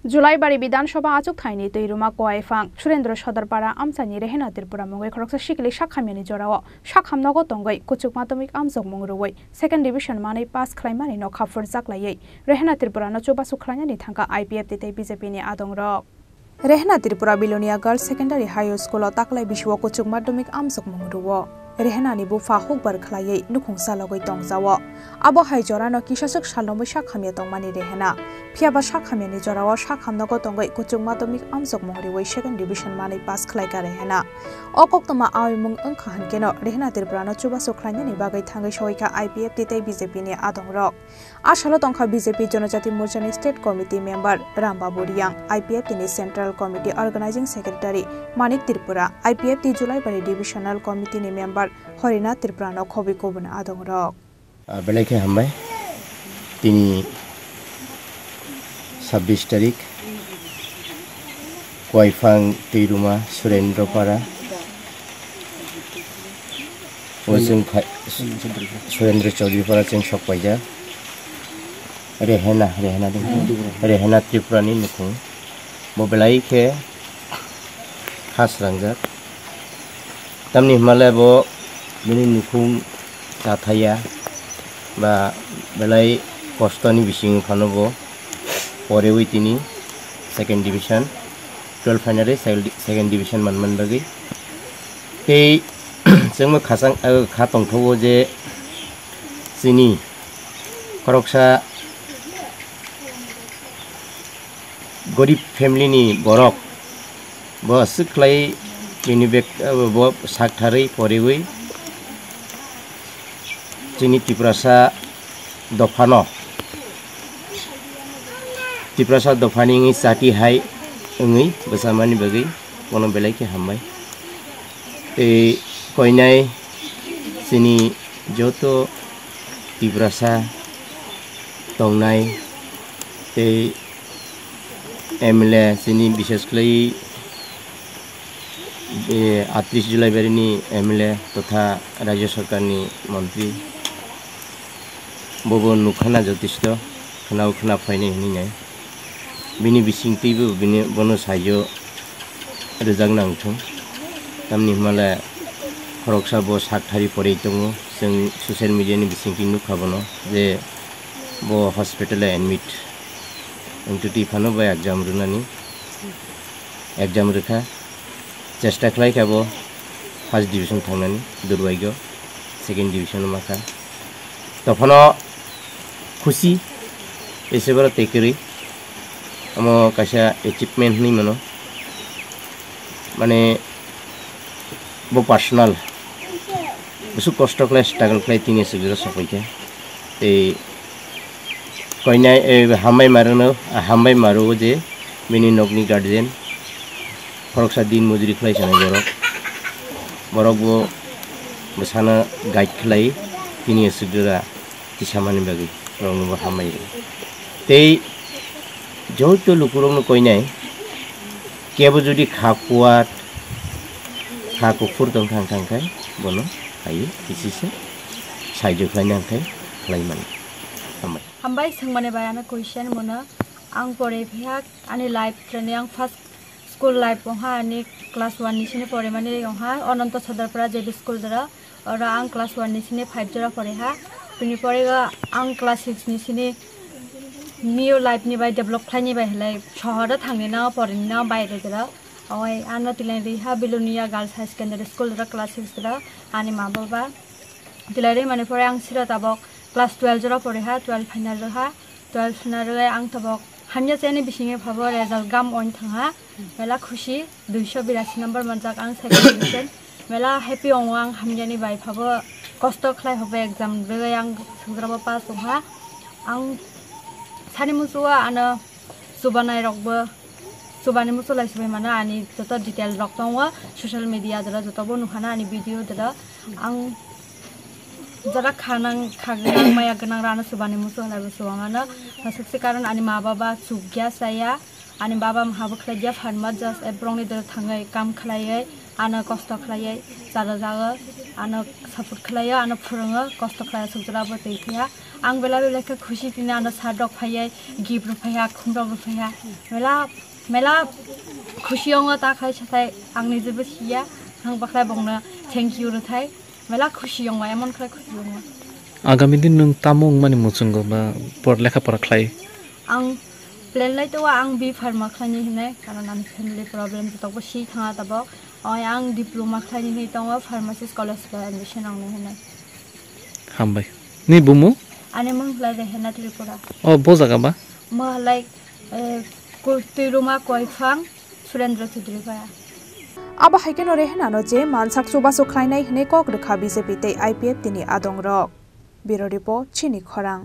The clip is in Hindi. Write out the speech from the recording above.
जुलाईबारी विधानसभा आचुक थाइनि तैरुमा कोआइफां सुरेंद्र सदरपाड़ा आमसानि रेहेना त्रिपुरा मंगै खरकसा शिकली शाखामियानि जराव शाखामनगो तंगै कुचुक माध्यमिक आमजोग मंगरुवै सेकेंड डिविजन मानै पास खलाइमानि न खाफुर जाक्लायै रेहेना त्रिपुरा न चुबासु खलायनानि थांगा आईपीएफ तितै बीजेपी नि आदंरक रेहेना Tripura Belonia girls secondary high school ताकलाय बिशुव कुचुक माध्यमिक आमजोग मंगरुव रेहेनानि बुफा हुकबार खलायै नुखुंसा लगै तंगजाव आबो हाय जरानो किसासक सालमै शाखामिया तंगमानि रेहेना फियाबा शाखामियानि जराव शाखामनगो तंगै कुचुक माध्यमिक आमजोग मंगरुवै सेकेंड डिविजन मानै पास खलायगा रेहेना अकक्तमा आयमुंग अंखाहानकेनो रेहेना त्रिपुरानो चुबासु खलायनानि बागै थांगै सहायका आईपीएफ तितै बीजेपी नि आदंरक आसालो तंखा बीजेपी जनजाति मोर्चानि state committee member Rambabu Reang IPF तिनि central committee organising secretary Manik Tripura IPF ति जुलाईबारी डिविजनल कमिटी नि मेम्बर हरिनाथ त्रिपुरा न खबि कोबन आदंरक बेलायखे हामबाय दिनै 26 तारिख कोआइफां तैरुमा सुरेंद्रपाड़ा सुरेंद्र चौधरीपाड़ा जों सकबायजा रेहेना त्रिपुरानि नुखुं बेलायखे खासरांजाक तामनि हिमालय बो बिनि नुखुं जाथाया बा बेलाय कष्टनि बिसिं फानबो परेवै तिनि सेकेंड डिविजन 12 फाइनाले सेकेंड डिविजन मनमन बागै ते जोंबो खासां खातंथौ जे जोंनि खरकसा गरिब फेमिलिनि बरक बसख्लाय बिनि बेक ब साकथारै परेवै जोंनि त्रिपुरासा दफानि जाति हाय ओङै बसामानि बागै कोनो बेलायखे हामबाय ए कयनाय जोंनि जत त्रिपुरासा दंनाय ए एमएलए जोंनि बिसेसख्लै 38 जुलाईबारिनि एमएलए तथा राज्य सरकारनि मंत्री बबो नुखाना जथेष्ट खोना फायनाय होननाय बिनि बिसिंथिबो बिनि बनो साइजो रोजां नांथों तामनि हिमालय खरकसा बो साकथारि परै दङ जों ससियेल मिडियानि बिसिंथि नुखाबनो जे बो हस्पिटाल एडमिट उन्टुति फानो बा एग्जाम रोखा चेष्टा खालायखाबो फार्स्ट डिविजन थांनानै दुरबायगो सेकेंड डिविजन माखा तफनो खुशी एसेबार तेकरी हम कैसा एचिवमेंट नहीं मनो माने वो पर्सनल बसु कष्ट खालाय स्ट्रगल खालाय तिनि सुबिदा सफैखे ए कयना हामबाय मारो जे बिनि नगनि गार्जियन खरकसा दिन मजुरी खालाय जानाय बरक वो बसाना गाइड खालाय तिनि सुबिदा किसामानि बागै रंनो हामबाय ते जौतो लुकुरंनो कयनाय केबो जुदि खाकुफुर दं थांखाय बनो हायो इसिसे साइजो खालायनो आंखाय खालायमान हामबाय सोंमाने बायाना क्वेश्चन मोनो आं परे भियाक आनि लाइफ ट्रेनिंग आं फर्स्ट स्कूल लाइफ वहा आनि क्लास 1 निसिने परे माने वहा अनंत सदरपाड़ा जेबी स्कूल दरा और आं क्लास 1 निसिने 5 जरा परे हा बिनि परेगा आं क्लास 6 निसिने न्यू लाइफ नि बाय डेभलप खालायनि बाय हलाय शहर थांनिना परेनिना बायरे जरा ओय आना तिलाय रिहा Belonia girls high secondary school दरा क्लास 6 दरा आनि मा बाबा तिलाय माने परे आं सिरा ताबक क्लास 12 जरा परे हा 12 फाइनल हा 12 फाइनल आं ताबक हान्या जेने बिसिङे भाबो रिजल्ट गाम अन थाङा मेला खुशी 282 नम्बर मनजाक आं सेकेंड डिविजन मेला हैप्पी आं हान्यानि बाय भाबो कष्ट खालाय होबे एग्जाम रे आं संग्राबो पास हा आं सानि मुसुआ आनो सुबानाय रकबो सुबानि मुसुलाय सबाय माने आनि जत डिटेल रक दङ सोशल मीडिया जरा जतबो नुखाना आनि भिडियो जरा आं जरा खागोनां माया गोनां रानो सुबानि मुसुलाय बसुवाङानो सबसे कारण आनि मा बाबा सुग्या साया आनि बाबा महाबो खलायदिया फानमा जस्ट एब्रंनि दर थाङै काम खलायै आनो कष्ट खलायै जागा आनो सपोर्ट खलाया आनो फुरंगा कष्ट खलाया सुजराबो तैथिया आं बेला बेला के खुशी तिना आनो सादक फाया गिफ्ट रुफाया खुंदक रुफाया मेला खुशियाव ताखाय छथाय आंनि जेबो सिया आं बाख्लाय बंनो थैंक यू रुथाय मेला खुशियाव एमन खलाय खुशियाव आगामी दिन नों तामुं माने मुचुंगो बा पर लेखा पर खलाय आं प्लेन लाइट आं बी फार्मा खानि हिने कारण आं फैमिली प्रॉब्लम तबो सी थाङा तबो आं डिप्लोमा खानि नै दङ फार्मासि स्कॉलरशिप एडमिशन आंनो हिने हामबाय नि बुमु आने मंगला देहना त्रिपुरा अ बो जागा बा म लाइक कुर्तिरुमा कोइफां सुरेंद्र चौधरीफाया अब हाइकेन रेहनानो जे मानसाक सुबासु खाइनाय हने कक रखा बीजेपी ते आईपीएफ तिनि आदंग रक ब्यूरो रिपोर्ट चिनी खरां।